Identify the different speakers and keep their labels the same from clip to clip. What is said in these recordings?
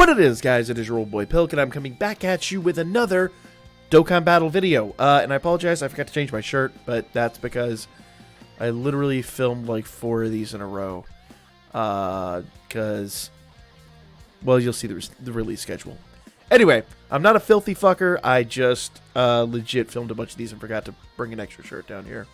Speaker 1: What it is, guys, it is your old boy Pilk, and I'm coming back at you with another Dokkan Battle video. And I apologize, I forgot to change my shirt, but that's because I literally filmed like 4 of these in a row. Because, well, you'll see the release schedule. Anyway, I'm not a filthy fucker, I just legit filmed a bunch of these and forgot to bring an extra shirt down here.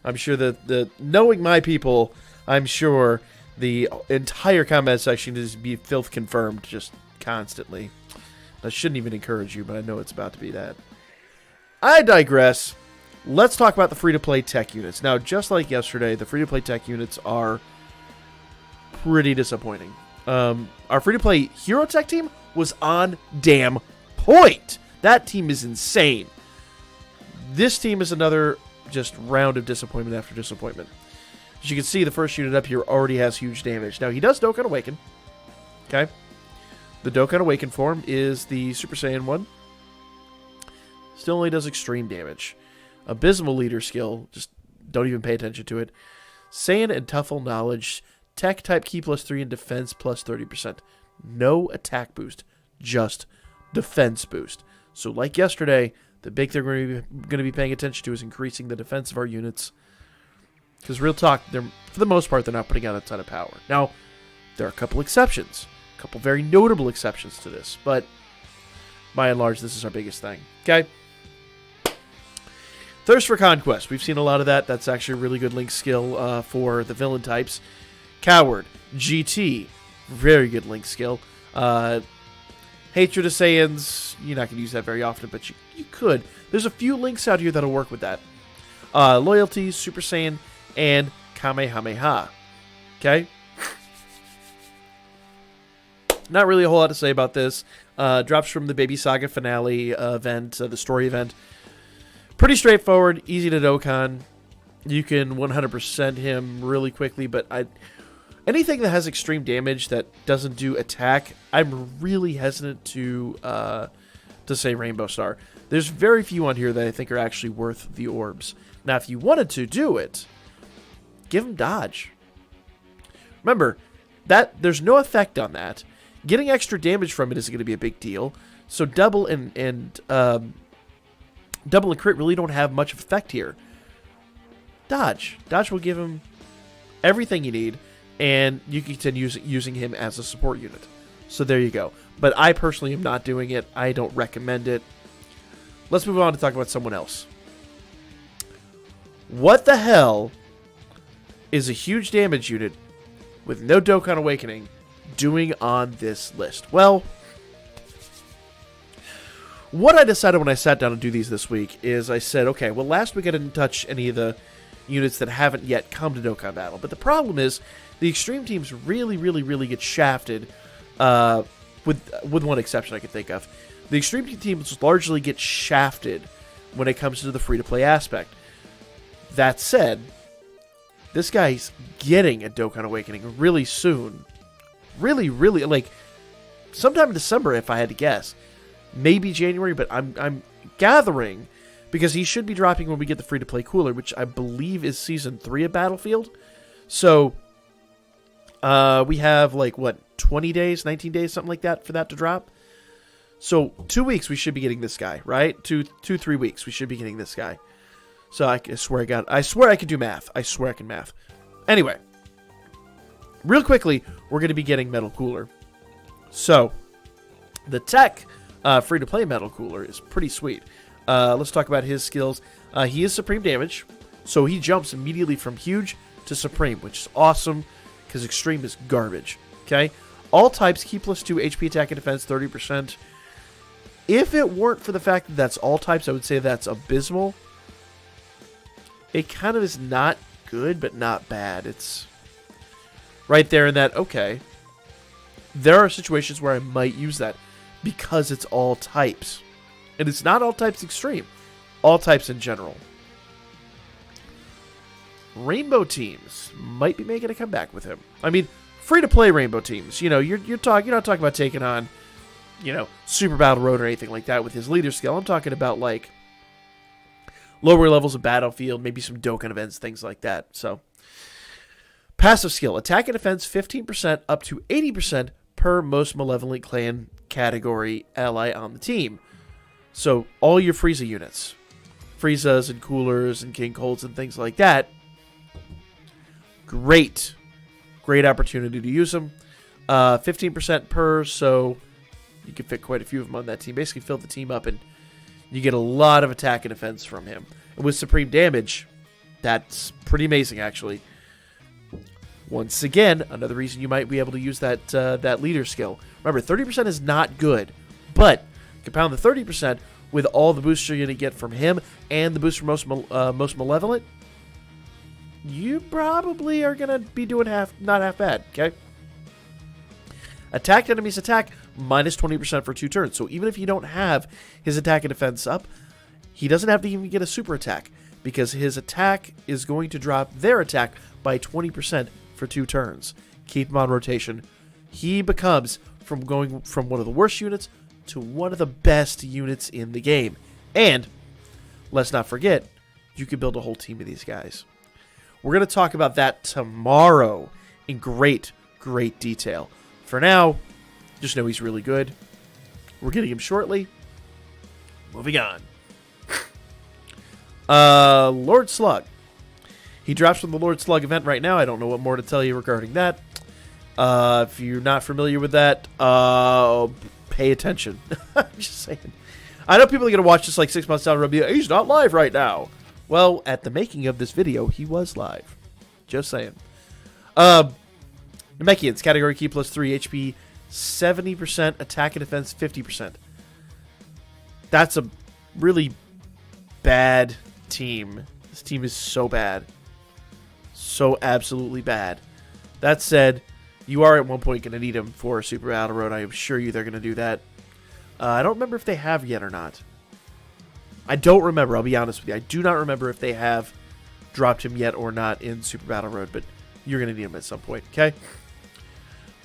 Speaker 1: I'm sure that knowing my people, I'm sure the entire comment section is be filth confirmed just constantly. I shouldn't even encourage you, but I know it's about to be that. I digress. Let's talk about the free-to-play tech units. Now, just like yesterday, the free-to-play tech units are pretty disappointing. Our free-to-play hero tech team was on damn point. That team is insane. This team is another just round of disappointment after disappointment. As you can see, the first unit up here already has huge damage. Now, he does Dokkan Awaken. Okay. The Dokkan Awaken form is the Super Saiyan one. Still only does extreme damage. Abysmal leader skill. Just don't even pay attention to it. Saiyan and Tuffle knowledge. Tech type key +3 and defense +30%. No attack boost. Just defense boost. So like yesterday, the big thing we're going to be paying attention to is increasing the defense of our units. Because real talk, for the most part, they're not putting out a ton of power. Now, there are a couple exceptions. A couple very notable exceptions to this. But, by and large, this is our biggest thing. Okay? Thirst for Conquest. We've seen a lot of that. That's actually a really good link skill for the villain types. Coward. GT. Very good link skill. Hatred of Saiyans. You're not going to use that very often, but you could. There's a few links out here that'll work with that. Loyalty, Super Saiyan, and Kamehameha. Okay? Not really a whole lot to say about this. Drops from the Baby Saga finale event, the story event. Pretty straightforward, easy to Dokkan. You can 100% him really quickly, but anything that has extreme damage that doesn't do attack, I'm really hesitant to say Rainbow Star. There's very few on here that I think are actually worth the orbs. Now, if you wanted to do it, give him dodge. Remember, that there's no effect on that. Getting extra damage from it isn't going to be a big deal. So double and crit really don't have much effect here. Dodge. Dodge will give him everything you need, and you can continue using him as a support unit. So there you go. But I personally am not doing it. I don't recommend it. Let's move on to talk about someone else. What the hell is a huge damage unit with no Dokkan Awakening doing on this list? Well, what I decided when I sat down to do these this week is I said, okay, well, last week I didn't touch any of the units that haven't yet come to Dokkan Battle. But the problem is the extreme teams really get shafted, with one exception I could think of. The extreme teams largely get shafted when it comes to the free-to-play aspect. That said, this guy's getting a Dokkan Awakening really soon. Really, like, sometime in December if I had to guess. Maybe January, but I'm gathering, because he should be dropping when we get the free-to-play cooler, which I believe is Season 3 of Battlefield. So, we have, like, what, 20 days, 19 days, something like that for that to drop? So, 2 weeks we should be getting this guy, right? 3 weeks we should be getting this guy. So, I swear I could do math. I swear I can math. Anyway, real quickly, we're going to be getting Metal Cooler. So, the tech free-to-play Metal Cooler is pretty sweet. Let's talk about his skills. He is Supreme Damage, so he jumps immediately from Huge to Supreme, which is awesome, because Extreme is garbage. Okay? All types, key +2, HP, attack, and defense, 30%. If it weren't for the fact that that's all types, I would say that's abysmal. It kind of is not good, but not bad. It's right there in that, okay, there are situations where I might use that because it's all types. And it's not all types extreme. All types in general. Rainbow teams might be making a comeback with him. I mean, free-to-play rainbow teams. You know, you're not talking about taking on, you know, Super Battle Road or anything like that with his leader skill. I'm talking about, like, lower levels of Battlefield, maybe some Dokkan events, things like that. So, passive skill. Attack and defense 15% up to 80% per most malevolent clan category ally on the team. So all your Frieza units, Friezas and Coolers and King Colts and things like that, great opportunity to use them. 15% per, so you can fit quite a few of them on that team. Basically fill the team up and you get a lot of attack and defense from him. And with supreme damage, that's pretty amazing actually. Once again, another reason you might be able to use that leader skill. Remember, 30% is not good, but compound the 30% with all the boosts you're going to get from him and the boost from most malevolent, you probably are going to be doing not half bad, okay? Attacked enemies attack minus 20% for 2 turns. So even if you don't have his attack and defense up, he doesn't have to even get a super attack because his attack is going to drop their attack by 20% for 2 turns. Keep him on rotation. He becomes from going from one of the worst units to one of the best units in the game. And let's not forget, you can build a whole team of these guys. We're going to talk about that tomorrow in great detail. For now, just know he's really good. We're getting him shortly. Moving on. Lord Slug. He drops from the Lord Slug event right now. I don't know what more to tell you regarding that. If you're not familiar with that, pay attention. I'm just saying. I know people are going to watch this like 6 months down the road and be, he's not live right now. Well, at the making of this video, he was live. Just saying. Namekians, category key plus 3 HP, 70%, attack and defense 50%. That's a really bad team. This team is so bad. So absolutely bad. That said, you are at one point going to need him for Super Battle Road. I am sure they're going to do that. I don't remember if they have yet or not. I don't remember, I'll be honest with you. I do not remember if they have dropped him yet or not in Super Battle Road, but you're going to need him at some point, okay?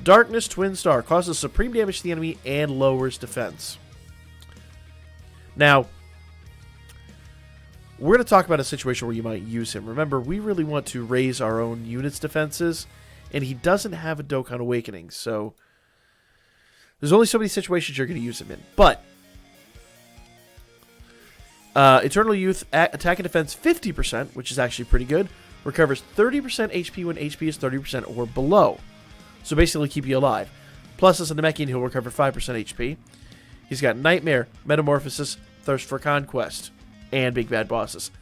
Speaker 1: Darkness Twin Star causes supreme damage to the enemy and lowers defense. Now, we're going to talk about a situation where you might use him. Remember, we really want to raise our own unit's defenses, and he doesn't have a Dokkan Awakening, so there's only so many situations you're going to use him in. But Eternal Youth, attack and defense 50%, which is actually pretty good. Recovers 30% HP when HP is 30% or below. So basically keep you alive. Plus, as a Namekian, he'll recover 5% HP. He's got Nightmare, Metamorphosis, Thirst for Conquest, and Big Bad Bosses.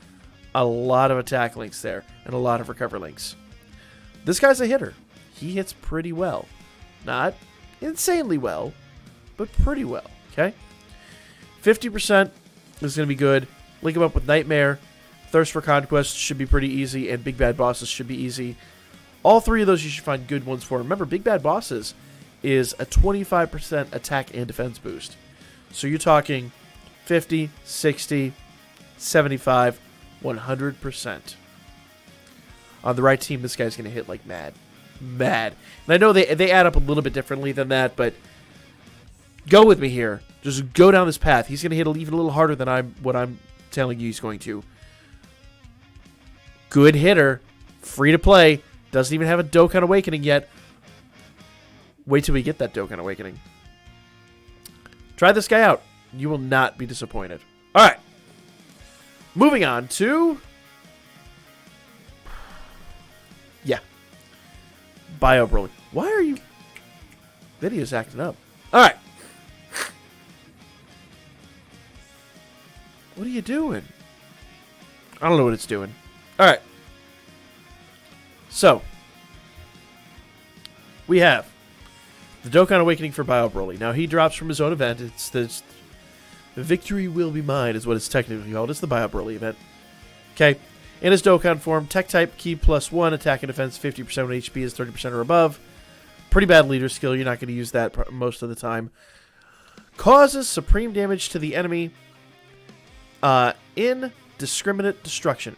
Speaker 1: A lot of attack links there, and a lot of recover links. This guy's a hitter. He hits pretty well. Not insanely well, but pretty well, okay? 50% is going to be good. Link him up with Nightmare. Thirst for Conquest should be pretty easy, and Big Bad Bosses should be easy. All 3 of those you should find good ones for. Remember, Big Bad Bosses is a 25% attack and defense boost. So you're talking 50, 60, 75, 100%. On the right team, this guy's going to hit like mad. Mad. And I know they add up a little bit differently than that, but go with me here. Just go down this path. He's going to hit even a little harder than what I'm telling you he's going to. Good hitter. Free to play. Doesn't even have a Dokkan Awakening yet. Wait till we get that Dokkan Awakening. Try this guy out. You will not be disappointed. Alright. Moving on to... yeah. Bio Broly. Why are you... video's acting up. Alright. What are you doing? I don't know what it's doing. Alright. So, we have the Dokkan Awakening for Bio Broly. Now, he drops from his own event. It's the Victory Will Be Mine is what it's technically called. It's the Bio Broly event. Okay. In his Dokkan form, Tech type, Key +1, attack and defense 50% when HP is 30% or above. Pretty bad leader skill. You're not going to use that most of the time. Causes supreme damage to the enemy. Indiscriminate destruction.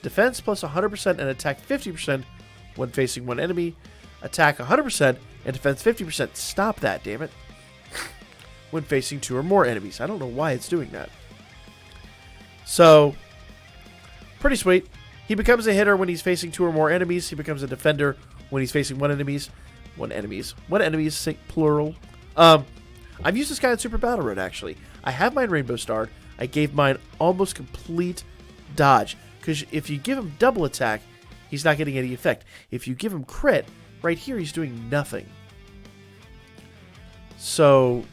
Speaker 1: Defense plus 100% and attack 50% when facing one enemy. Attack 100% and defense 50%. Stop that, damn it. When facing 2 or more enemies. I don't know why it's doing that. So, pretty sweet. He becomes a hitter when he's facing 2 or more enemies. He becomes a defender when he's facing 1 enemy. What enemies, plural. I've used this guy in Super Battle Road, actually. I have mine Rainbow Starred. I gave mine almost complete dodge. Because if you give him double attack, he's not getting any effect. If you give him crit, right here he's doing nothing. So,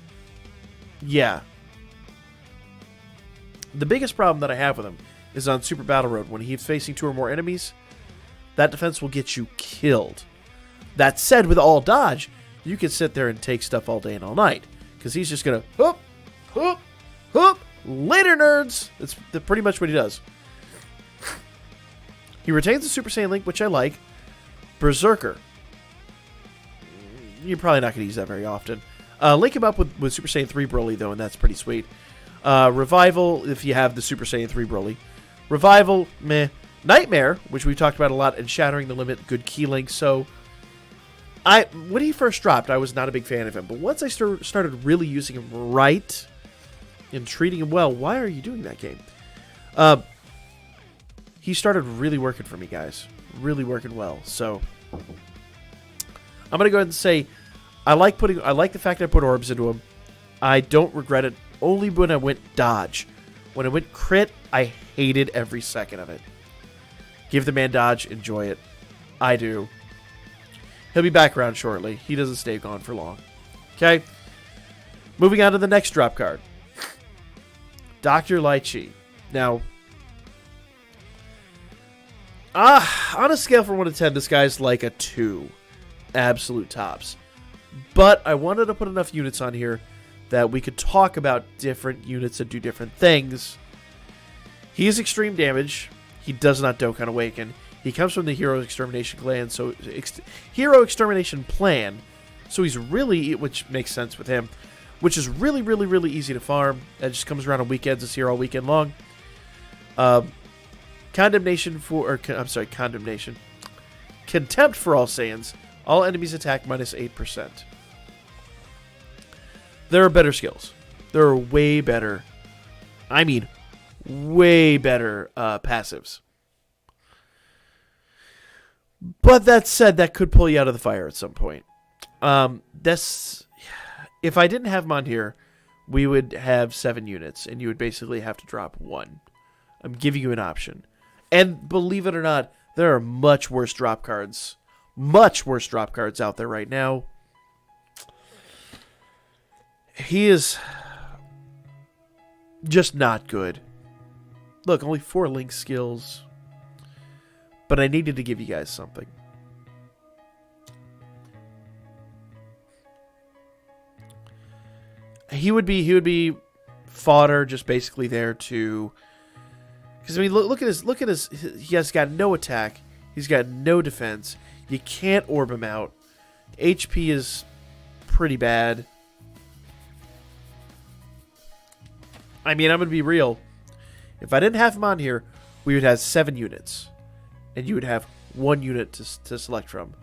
Speaker 1: yeah. The biggest problem that I have with him is on Super Battle Road. When he's facing 2 or more enemies, that defense will get you killed. That said, with all dodge, you can sit there and take stuff all day and all night. Because he's just going to, hoop, hoop, hoop, later nerds. That's pretty much what he does. He retains the Super Saiyan Link, which I like. Berserker. You're probably not going to use that very often. Link him up with Super Saiyan 3 Broly, though, and that's pretty sweet. Revival, if you have the Super Saiyan 3 Broly. Revival, meh. Nightmare, which we've talked about a lot, and Shattering the Limit, good key link. So, when he first dropped, I was not a big fan of him. But once I started really using him right and treating him well, why are you doing that, game? He started really working for me, guys. Really working well. So, I'm gonna go ahead and say, I like the fact that I put orbs into him. I don't regret it. Only when I went dodge. When I went crit, I hated every second of it. Give the man dodge. Enjoy it. I do. He'll be back around shortly. He doesn't stay gone for long. Okay? Moving on to the next drop card. Dr. Lychee. Now, on a scale from 1 to 10, this guy's like a 2. Absolute tops. But I wanted to put enough units on here that we could talk about different units that do different things. He is extreme damage. He does not Dokkan Awaken. He comes from the Hero Extermination Clan, so Hero Extermination Plan. So he's really, which makes sense with him, which is really, really, really easy to farm. It just comes around on weekends. It's here all weekend long. Condemnation. Contempt for all Saiyans. All enemies attack minus 8%. There are better skills. There are way better, I mean, way better passives. But that said, that could pull you out of the fire at some point. If I didn't have him on here, we would have 7 units, and you would basically have to drop 1. I'm giving you an option. And believe it or not, there are much worse drop cards out there right now. He is just not good. Look, only 4 link skills. But I needed to give you guys something. He would be fodder, just basically there to, because I mean, look at his. He has got no attack. He's got no defense. You can't orb him out. HP is pretty bad. I mean, I'm gonna be real. If I didn't have him on here, we would have 7 units. And you would have 1 unit to select from,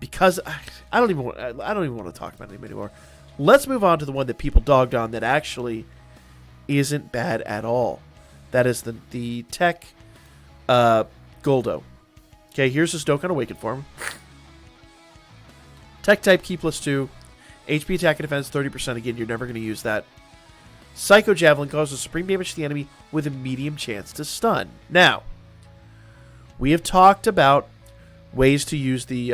Speaker 1: because I don't even want to talk about him anymore. Let's move on to the one that people dogged on that actually isn't bad at all. That is the TEQ Goldo. Okay, here's his Dokkan Awaken form. TEQ type key +2, HP attack and defense 30%. Again, you're never going to use that. Psycho Javelin causes supreme damage to the enemy with a medium chance to stun. Now, we have talked about ways to use the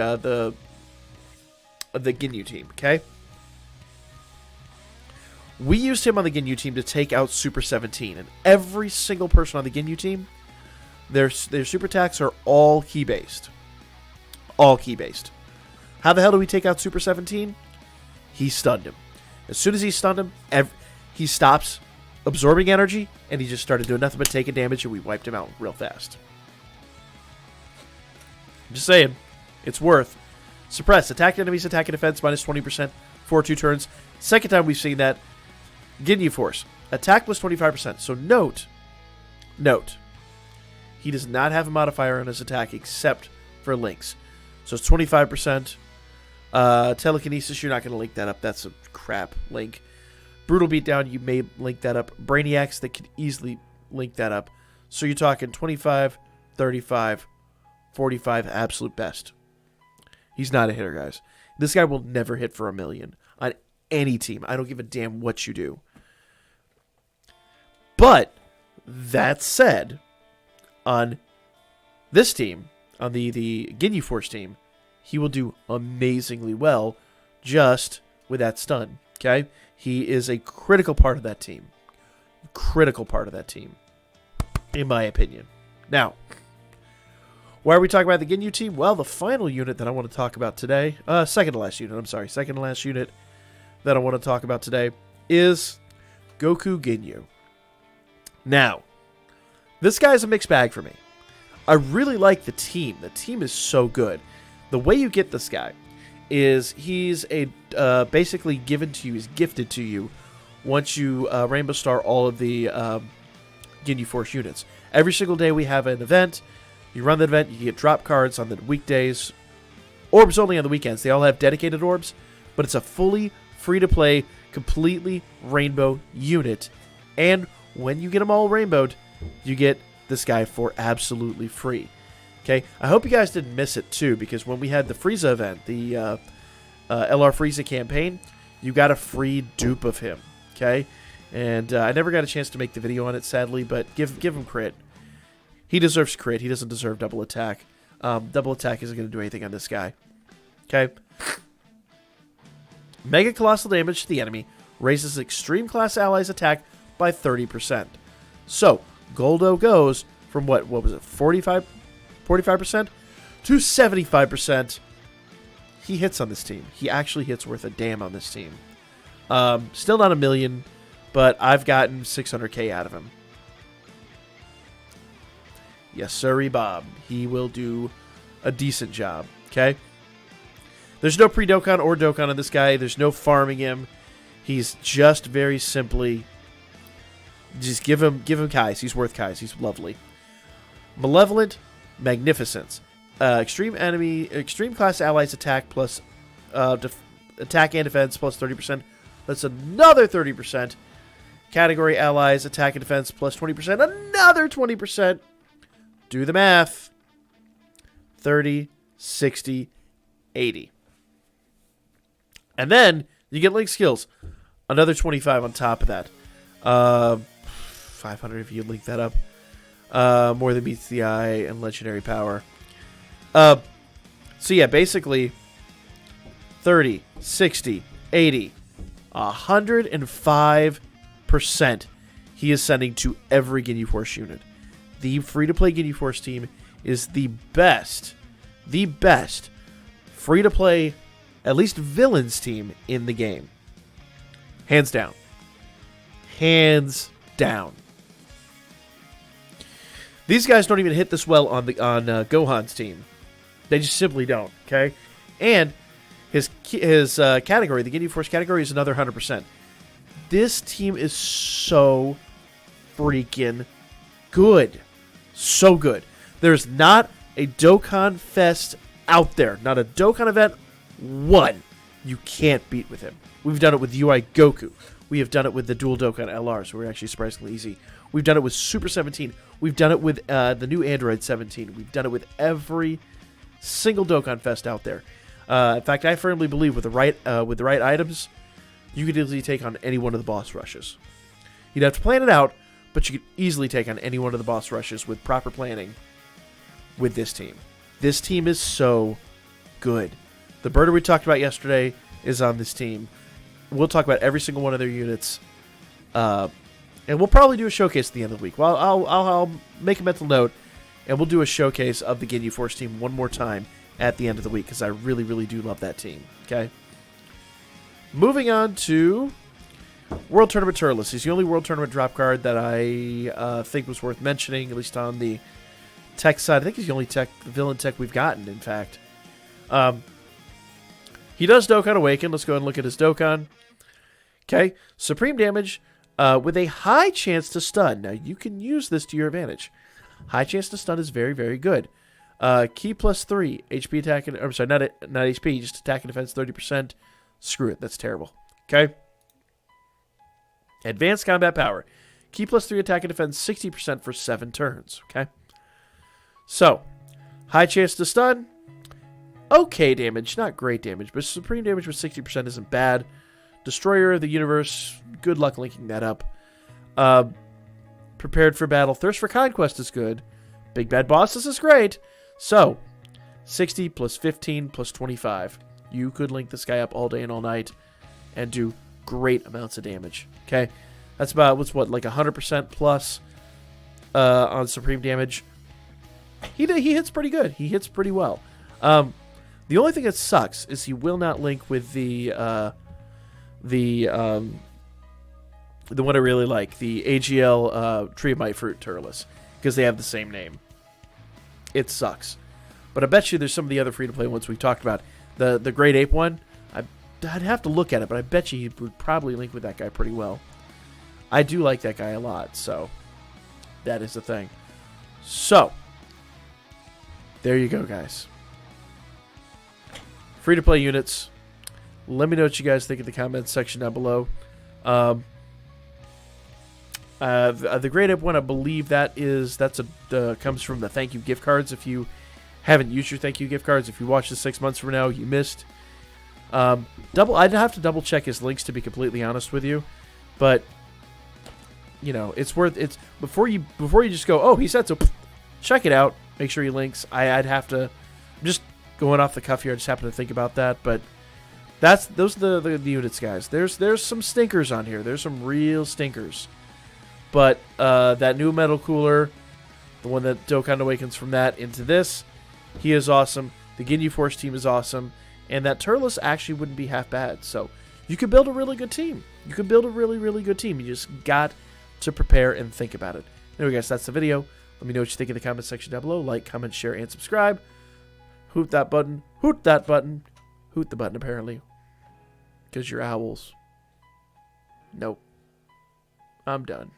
Speaker 1: Ginyu team, okay? We used him on the Ginyu team to take out Super 17, and every single person on the Ginyu team, their super attacks are all key-based. All key-based. How the hell do we take out Super 17? He stunned him. As soon as he stunned him, he stops absorbing energy, and he just started doing nothing but taking damage, and we wiped him out real fast. I'm just saying, it's worth. Suppress. Attack enemies, attack and defense, minus 20% for 2 turns. Second time we've seen that. Ginyu Force. Attack plus 25%. So note, he does not have a modifier on his attack except for links. So it's 25%. Telekinesis, you're not going to link that up. That's a crap link. Brutal Beatdown, you may link that up. Brainiacs, that could easily link that up. So you're talking 25, 35, 45, absolute best. He's not a hitter, guys. This guy will never hit for 1 million on any team. I don't give a damn what you do. But that said, on this team, on the Ginyu Force team, he will do amazingly well just with that stun. Okay? He is a critical part of that team. Critical part of that team, in my opinion. Now, why are we talking about the Ginyu team? Well, the final unit that I want to talk about today, second to last unit that I want to talk about today is Goku Ginyu. Now, this guy is a mixed bag for me. I really like the team. The team is so good. The way you get this guy is he's basically given to you, he's gifted to you once you Rainbow Star all of the Ginyu Force units. Every single day we have an event. You run the event, you get drop cards on the weekdays. Orbs only on the weekends. They all have dedicated orbs, but it's a fully free-to-play, completely rainbow unit. And when you get them all rainbowed, you get this guy for absolutely free. Okay, I hope you guys didn't miss it too, because when we had the Frieza event, the LR Frieza campaign, you got a free dupe of him. Okay, and I never got a chance to make the video on it, sadly, but give him crit. He deserves crit. He doesn't deserve double attack. Double attack isn't going to do anything on this guy. Okay. Mega Colossal damage to the enemy raises extreme class allies attack by 30%. So, Goldo goes from what was it, 45% to 75%. He hits on this team. He actually hits worth a damn on this team. Still not 1 million, but I've gotten 600k out of him. Yes, sirree, Bob. He will do a decent job. Okay. There's no pre-Dokkan or Dokkan on this guy. There's no farming him. He's just very simply just give him Kais. He's worth Kais. He's lovely. Malevolent Magnificence. Extreme class allies attack plus attack and defense plus 30%. That's another 30%. Category allies attack and defense plus 20%. Another 20%. Do the math. 30, 60, 80. And then you get link skills. Another 25 on top of that. 500 if you link that up. More than meets the eye and legendary power. So yeah, basically 30, 60, 80, 105% he is sending to every Ginyu Force unit. The free-to-play Ginyu Force team is the best free-to-play, at least villains team in the game. Hands down. Hands down. These guys don't even hit this well on Gohan's team. They just simply don't, okay? And his category, the Ginyu Force category, is another 100%. This team is so freaking good. So good. There's not a Dokkan Fest out there. Not a Dokkan event. One you can't beat with him. We've done it with UI Goku. We have done it with the dual Dokkan LR, so we're actually surprisingly easy. We've done it with Super 17. We've done it with the new Android 17. We've done it with every single Dokkan Fest out there. In fact, I firmly believe with the right items, you could easily take on any one of the boss rushes. You'd have to plan it out, but you could easily take on any one of the boss rushes with proper planning with this team. This team is so good. The birder we talked about yesterday is on this team. We'll talk about every single one of their units. And we'll probably do a showcase at the end of the week. Well, I'll make a mental note, and we'll do a showcase of the Ginyu Force team one more time at the end of the week, because I really, really do love that team. Okay? Moving on to World Tournament Turles. He's the only World Tournament drop card that I think was worth mentioning, at least on the tech side. I think he's the only villain tech we've gotten, in fact. He does Dokkan Awaken. Let's go ahead and look at his Dokkan. Okay, supreme damage with a high chance to stun. Now, you can use this to your advantage. High chance to stun is very, very good. Key plus 3. HP attack, I'm sorry, not HP, just attack and defense 30%. Screw it, that's terrible. Okay. Advanced combat power. Key plus 3 attack and defense 60% for 7 turns. Okay. So, high chance to stun. okay damage, not great damage, but supreme damage with 60% isn't bad. Destroyer of the Universe, good luck linking that up. Prepared for Battle, Thirst for Conquest is good. Big Bad Bosses is great. So, 60 plus 15 plus 25. You could link this guy up all day and all night and do great amounts of damage. Okay? That's about, like 100% plus on supreme damage. He hits pretty good. He hits pretty well. The only thing that sucks is he will not link with the one I really like, the AGL Tree of Might Fruit Turles, because they have the same name. It sucks. But I bet you there's some of the other free-to-play ones we've talked about. The Great Ape one, I'd have to look at it, but I bet you he would probably link with that guy pretty well. I do like that guy a lot, so that is the thing. So, there you go, guys. Free-to-play units. Let me know what you guys think in the comments section down below. The Great Ape one, I believe comes from the thank you gift cards. If you haven't used your thank you gift cards, if you watch this 6 months from now, you missed. I'd have to double check his links to be completely honest with you, but you know it's before you just go, oh, he said so. Check it out. Make sure he links. I'd have to. I'm just going off the cuff here. I just happen to think about that, but those are the units, guys. There's some stinkers on here. There's some real stinkers. But that new metal cooler, the one that Dokkan awakens from that into this, he is awesome. The Ginyu Force team is awesome. And that Turles actually wouldn't be half bad. So you could build a really good team. You could build a really, really good team. You just got to prepare and think about it. Anyway, guys, that's the video. Let me know what you think in the comment section down below. Like, comment, share, and subscribe. Hoot that button. Hoot that button. Hoot the button, apparently. Because you're owls. Nope. I'm done.